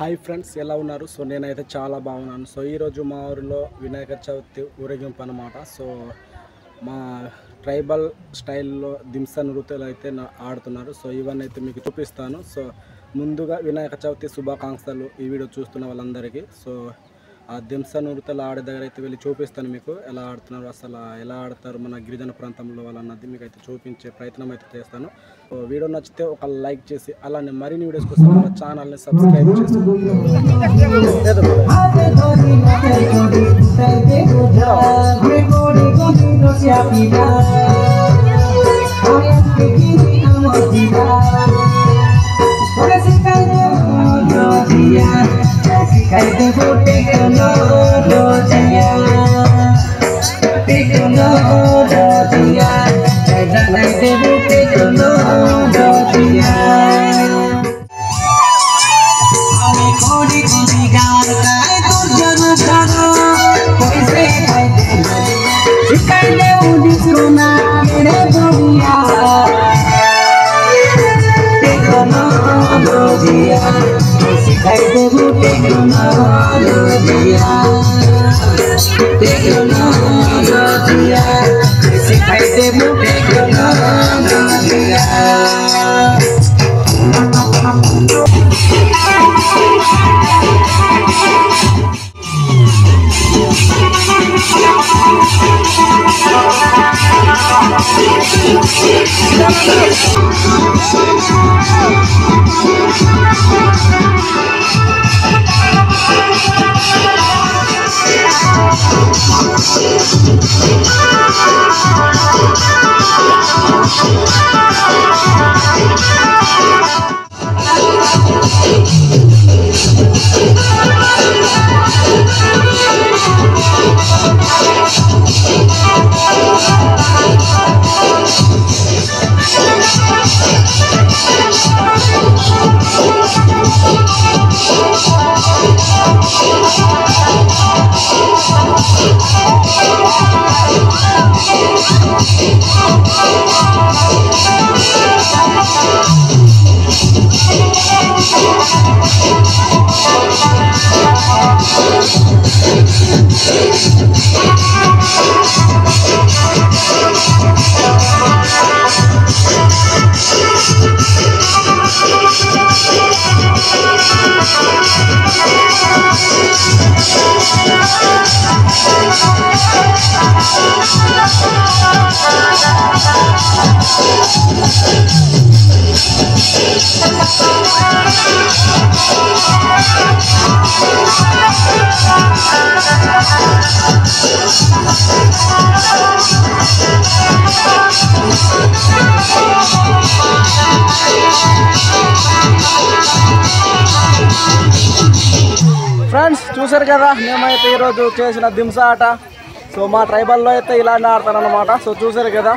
Hi friends, ఎలా ఉన్నారు? So నేనైతే చాలా బాగున్నాను. సో ఈరోజు మా ఊరిలో వినాయక చవితి ఊరేగింపు అనమాట. సో మా ట్రైబల్ స్టైల్లో దింస నృత్యాలు అయితే ఆడుతున్నారు. సో ఇవన్నీ అయితే మీకు చూపిస్తాను. సో ముందుగా వినాయక చవితి శుభాకాంక్షలు ఈ వీడియో చూస్తున్న వాళ్ళందరికీ. సో ఆ దింస నృత్యాలు ఆడే దగ్గర అయితే వెళ్ళి చూపిస్తాను మీకు ఎలా ఆడుతున్నారు, అసలు ఎలా ఆడతారు మన గిరిజన ప్రాంతంలో వాళ్ళన్నది మీకు అయితే చూపించే ప్రయత్నం అయితే చేస్తాను. సో వీడియో నచ్చితే ఒక లైక్ చేసి అలానే మరిన్ని వీడియోస్ కోసం మన ఛానల్ని సబ్స్క్రైబ్ చేసి ఫ్రెండ్స్ చూసారు కదా, మేమైతే ఈరోజు చేసిన దింస ఆట. సో మా ట్రైబల్లో అయితే ఇలానే ఆడతారనమాట. సో చూసారు కదా.